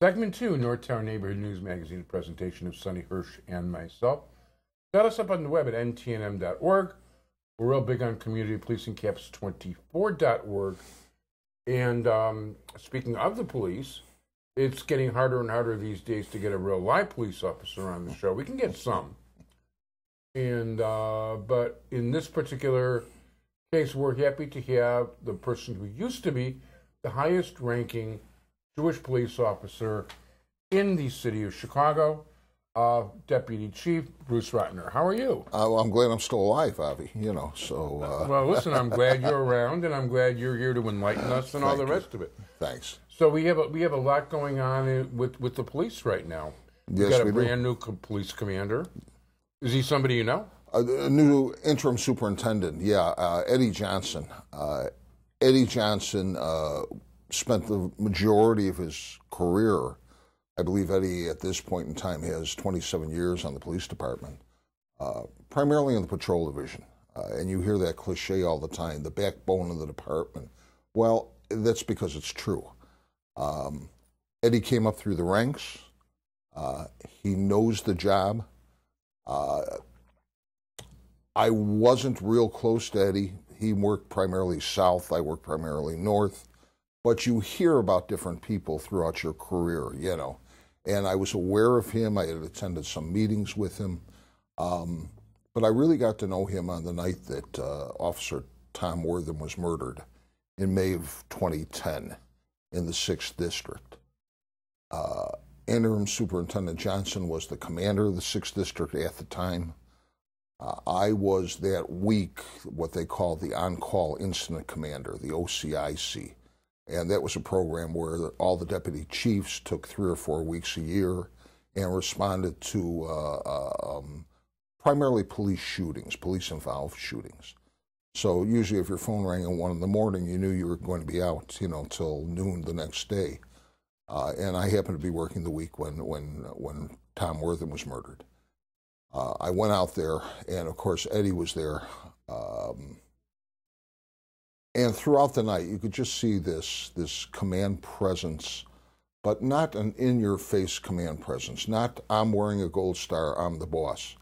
Segment 2, Northtown Neighborhood News Magazine, a presentation of Sonny Hirsch and myself. Got us up on the web at ntnm.org. We're real big on community policing, caps24.org. And speaking of the police, it's getting harder and harder these days to get a real live police officer on the show. We can get some. And but in this particular case, we're happy to have the person who used to be the highest ranking Jewish police officer in the city of Chicago, Deputy Chief Bruce Rottner. How are you? Well, I'm glad I'm still alive, Avi, Well, listen, I'm glad you're around, and I'm glad you're here to enlighten us and all the rest of it. Thanks. So we have a lot going on with the police right now. Yes, We've got a we brand new police commander. Is he somebody you know? A new interim superintendent, Eddie Johnson. Eddie Johnson spent the majority of his career. I believe Eddie, at this point in time, has 27 years on the police department, primarily in the patrol division. And you hear that cliche all the time, the backbone of the department. Well, that's because it's true. Eddie came up through the ranks. He knows the job. I wasn't real close to Eddie. He worked primarily south. I worked primarily north. But you hear about different people throughout your career, And I was aware of him. I had attended some meetings with him. But I really got to know him on the night that Officer Tom Wortham was murdered in May of 2010 in the 6th District. Interim Superintendent Johnson was the commander of the 6th District at the time. I was that week what they call the On-Call Incident Commander, the OCIC. And that was a program where all the deputy chiefs took 3 or 4 weeks a year and responded to primarily police shootings, police-involved shootings. So usually if your phone rang at 1 in the morning, you knew you were going to be out, till noon the next day. And I happened to be working the week when Tom Wortham was murdered. I went out there, and of course Eddie was there. And throughout the night, you could just see this command presence, but not an in-your-face command presence. Not, I'm wearing a gold star, I'm the boss.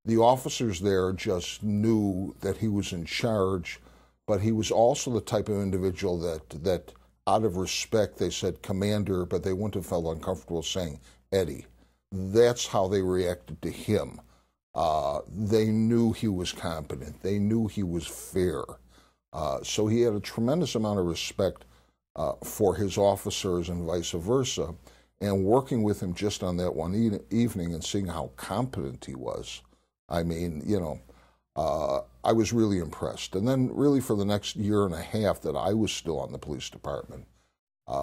The officers there just knew that he was in charge, but he was also the type of individual that out of respect, they said commander, but they wouldn't have felt uncomfortable saying Eddie. That's how they reacted to him. They knew he was competent. They knew he was fair. So he had a tremendous amount of respect for his officers and vice versa. And working with him just on that one evening and seeing how competent he was, I mean, I was really impressed. And then really for the next year and a half that I was still on the police department,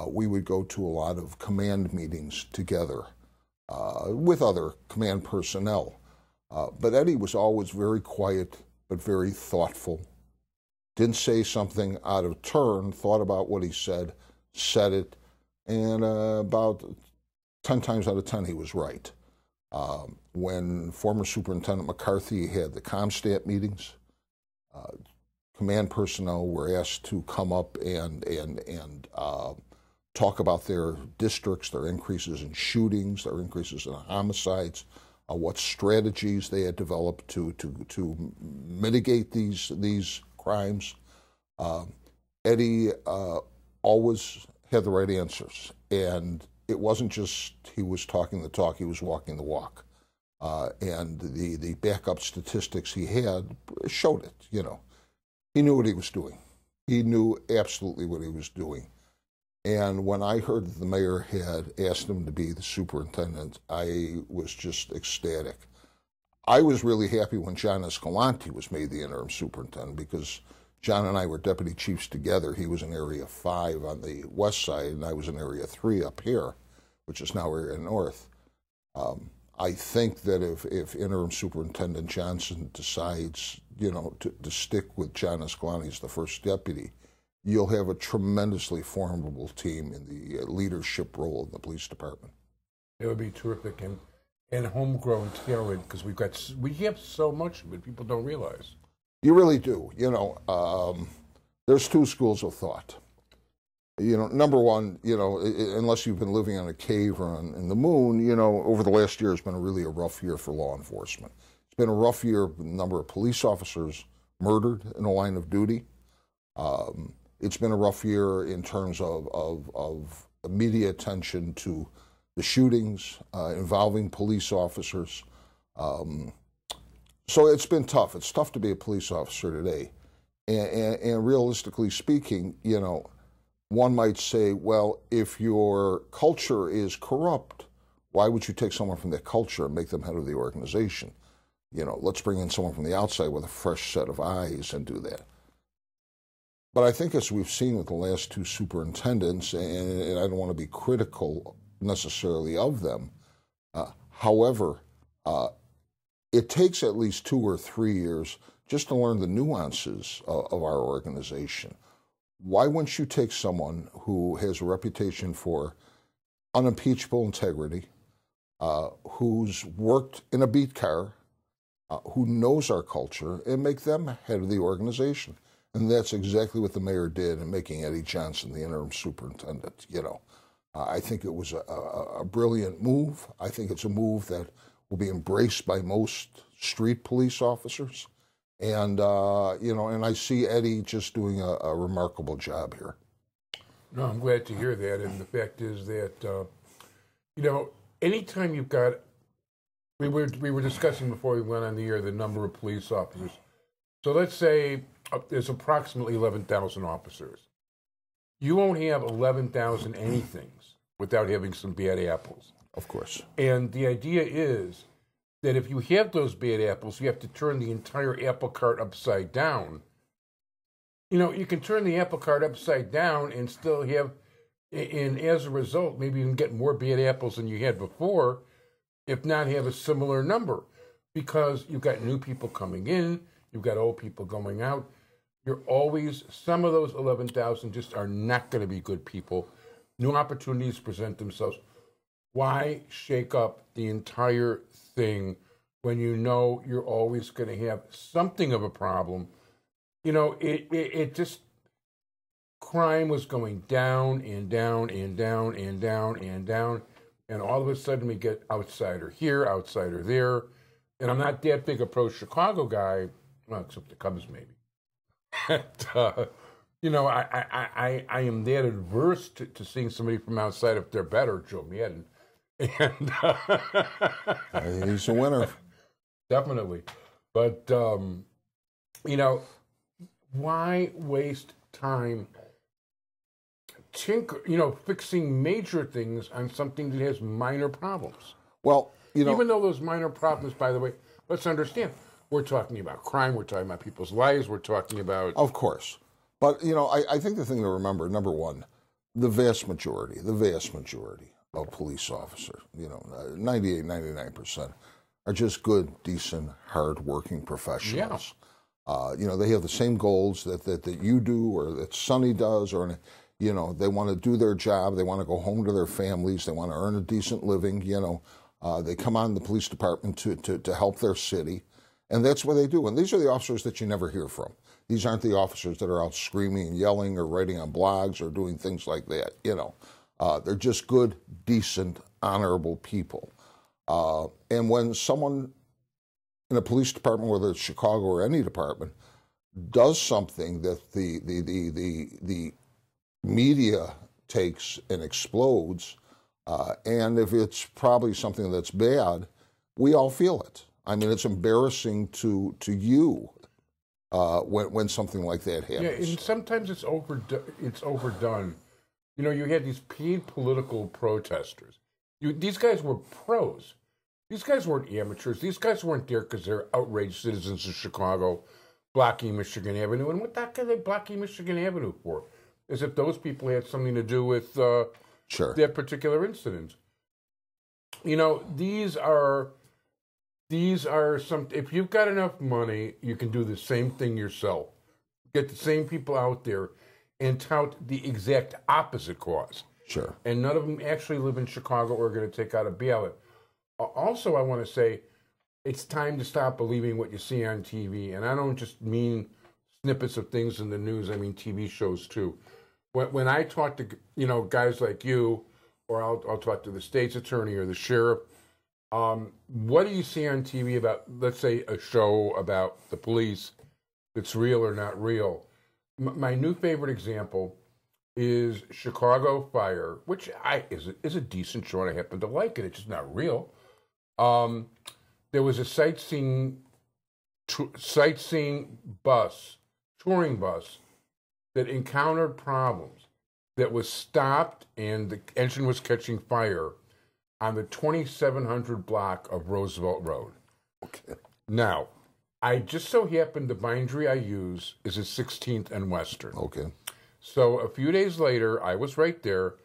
we would go to a lot of command meetings together with other command personnel. But Eddie was always very quiet, but very thoughtful. Didn't say something out of turn, thought about what he said it, and about 10 times out of 10 he was right. When former Superintendent McCarthy had the ComStat meetings, command personnel were asked to come up and talk about their districts, their increases in shootings, their increases in homicides, what strategies they had developed to mitigate these crimes. Eddie always had the right answers, and it wasn't just he was talking the talk, he was walking the walk. And the backup statistics he had showed it, He knew what he was doing. He knew absolutely what he was doing. And when I heard that the mayor had asked him to be the superintendent, I was just ecstatic. I was really happy when John Escalante was made the interim superintendent because John and I were deputy chiefs together. He was in Area 5 on the west side, and I was in Area 3 up here, which is now Area North. I think that if interim superintendent Johnson decides, to stick with John Escalante as the first deputy, you'll have a tremendously formidable team in the leadership role in the police department. It would be terrific and homegrown talent because we have so much of it. People don't realize. You really do. There's 2 schools of thought. Number one, unless you've been living on a cave or in the moon, over the last year has been really a rough year for law enforcement. It's been a rough year. A number of police officers murdered in the line of duty. It's been a rough year in terms of media attention to the shootings involving police officers. So it's been tough. It's tough to be a police officer today. And realistically speaking, one might say, well, if your culture is corrupt, why would you take someone from that culture and make them head of the organization? Let's bring in someone from the outside with a fresh set of eyes and do that. But I think as we've seen with the last two superintendents, and I don't want to be critical necessarily of them, however, it takes at least 2 or 3 years just to learn the nuances of our organization. Why wouldn't you take someone who has a reputation for unimpeachable integrity, who's worked in a beat car, who knows our culture, and make them head of the organization? And that's exactly what the mayor did in making Eddie Johnson the interim superintendent. I think it was a brilliant move. I think it's a move that will be embraced by most street police officers. And, and I see Eddie just doing a remarkable job here. No, I'm glad to hear that. And the fact is that, anytime you've got, we were discussing before we went on the air the number of police officers. So let's say there's approximately 11,000 officers. You won't have 11,000 anythings without having some bad apples. Of course. And the idea is that if you have those bad apples, you have to turn the entire apple cart upside down. You can turn the apple cart upside down and still have, and as a result, maybe even get more bad apples than you had before, if not have a similar number, because you've got new people coming in, you've got old people going out. Some of those 11,000 just are not going to be good people. New opportunities present themselves. Why shake up the entire thing when you're always going to have something of a problem? It just, crime was going down and down and down and down and down, and all of a sudden we get outsider here, outsider there. And I'm not that big a pro-Chicago guy, well, except the Cubs maybe. I am that adverse to seeing somebody from outside if they're better, Joe Madden. And he's a winner. Definitely. But, why waste time fixing major things on something that has minor problems? Well, even though those minor problems, by the way, let's understand, we're talking about crime, we're talking about people's lives, we're talking about... Of course. But, I think the thing to remember, number one, the vast majority of police officers, 98, 99%, are just good, decent, hard-working professionals. Yeah. They have the same goals that you do or that Sonny does, or, they want to do their job, they want to go home to their families, they want to earn a decent living, they come on the police department to help their city. And that's what they do. And these are the officers that you never hear from. These aren't the officers that are out screaming and yelling or writing on blogs or doing things like that. They're just good, decent, honorable people. And when someone in a police department, whether it's Chicago or any department, does something that the media takes and explodes, and if it's probably something that's bad, we all feel it. I mean, it's embarrassing to you when something like that happens. Yeah, and sometimes it's overdone. You had these paid political protesters. These guys were pros. These guys weren't amateurs. These guys weren't there because they're outraged citizens of Chicago blocking Michigan Avenue. And what the heck are they blocking Michigan Avenue for? As if those people had something to do with sure. that particular incident. These are some. If you've got enough money, you can do the same thing yourself. Get the same people out there and tout the exact opposite cause. Sure. And none of them actually live in Chicago or are going to take out a ballot. Also, I want to say it's time to stop believing what you see on TV. And I don't just mean snippets of things in the news. I mean TV shows, too. when I talk to guys like you, or I'll talk to the state's attorney or the sheriff. What do you see on TV about, let's say, a show about the police that's real or not real? My new favorite example is Chicago Fire, which is a decent show, and I happen to like it. It's just not real. There was a sightseeing touring bus that encountered problems, that was stopped, and the engine was catching fire on the 2700 block of Roosevelt Road. Okay. Now, I just so happen the bindery I use is a 16th and Western. Okay. So a few days later, I was right there.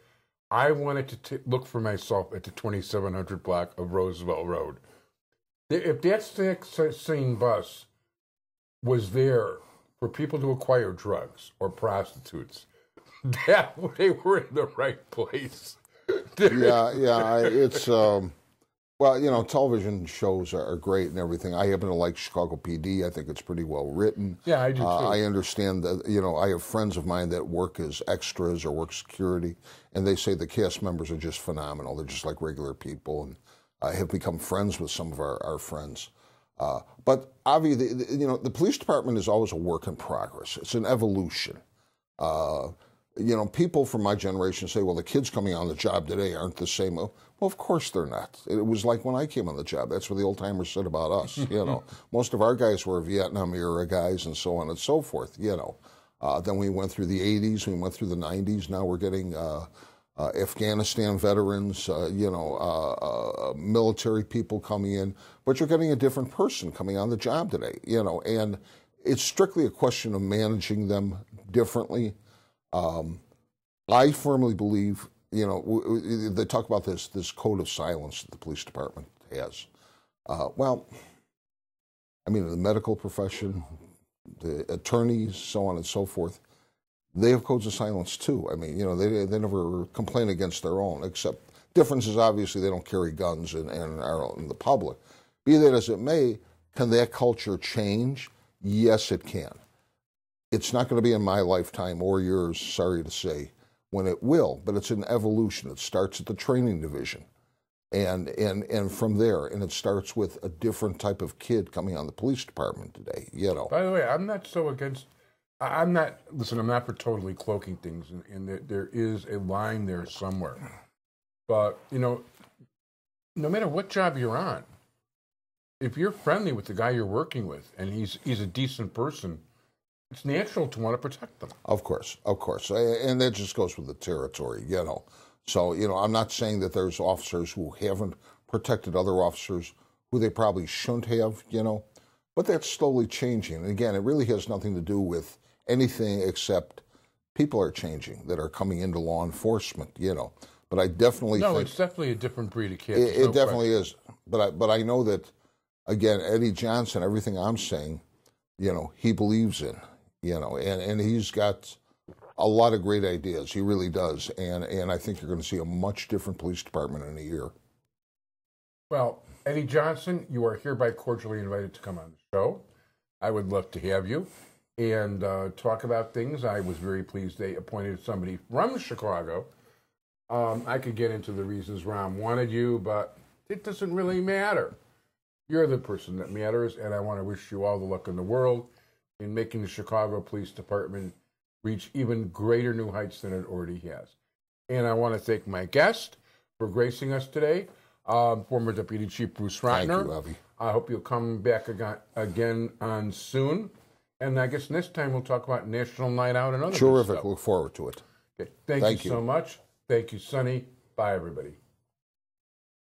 I wanted to look for myself at the 2700 block of Roosevelt Road. If that sightseeing bus was there for people to acquire drugs or prostitutes, they were in the right place. It's well, television shows are great and everything. I happen to like Chicago PD. I think it's pretty well written. Yeah, I do too. I understand that, I have friends of mine that work as extras or work security, and they say the cast members are just phenomenal. They're just like regular people, and I have become friends with some of our friends. But obviously, the police department is always a work in progress. It's an evolution. People from my generation say, well, the kids coming on the job today aren't the same. Well, of course they're not. It was like when I came on the job. That's what the old timers said about us. Most of our guys were Vietnam era guys and so on and so forth. Then we went through the 80s. We went through the 90s. Now we're getting Afghanistan veterans, military people coming in. But you're getting a different person coming on the job today, and it's strictly a question of managing them differently. I firmly believe, they talk about this code of silence that the police department has. The medical profession, the attorneys, so on and so forth, they have codes of silence too. They never complain against their own, except differences, obviously, they don't carry guns and are out in the public. Be that as it may, can that culture change? Yes, it can. It's not going to be in my lifetime or yours, sorry to say, when it will, but it's an evolution. It starts at the training division and from there, and it starts with a different type of kid coming on the police department today, By the way, I'm not so against, I'm not for totally cloaking things, and there is a line there somewhere. But, no matter what job you're on, if you're friendly with the guy you're working with and he's a decent person, it's natural to want to protect them. Of course. And that just goes with the territory, So, I'm not saying that there's officers who haven't protected other officers who they probably shouldn't have, But that's slowly changing. And again, it really has nothing to do with anything except people are changing that are coming into law enforcement, But I definitely think... No, it's definitely a different breed of kid. It definitely is. But I know that, again, Eddie Johnson, everything I'm saying, he believes in. And he's got a lot of great ideas. He really does. And I think you're going to see a much different police department in a year. Well, Eddie Johnson, you are hereby cordially invited to come on the show. I would love to have you and talk about things. I was very pleased they appointed somebody from Chicago. I could get into the reasons Ron wanted you, but it doesn't really matter. You're the person that matters, and I want to wish you all the luck in the world in making the Chicago Police Department reach even greater new heights than it already has. And I want to thank my guest for gracing us today, former Deputy Chief Bruce Rottner. Thank you, Avi. I hope you'll come back again on soon. And I guess next time we'll talk about National Night Out and other Terrific. stuff. Look forward to it. Okay. Thank you so much. Thank you, Sonny. Bye, everybody.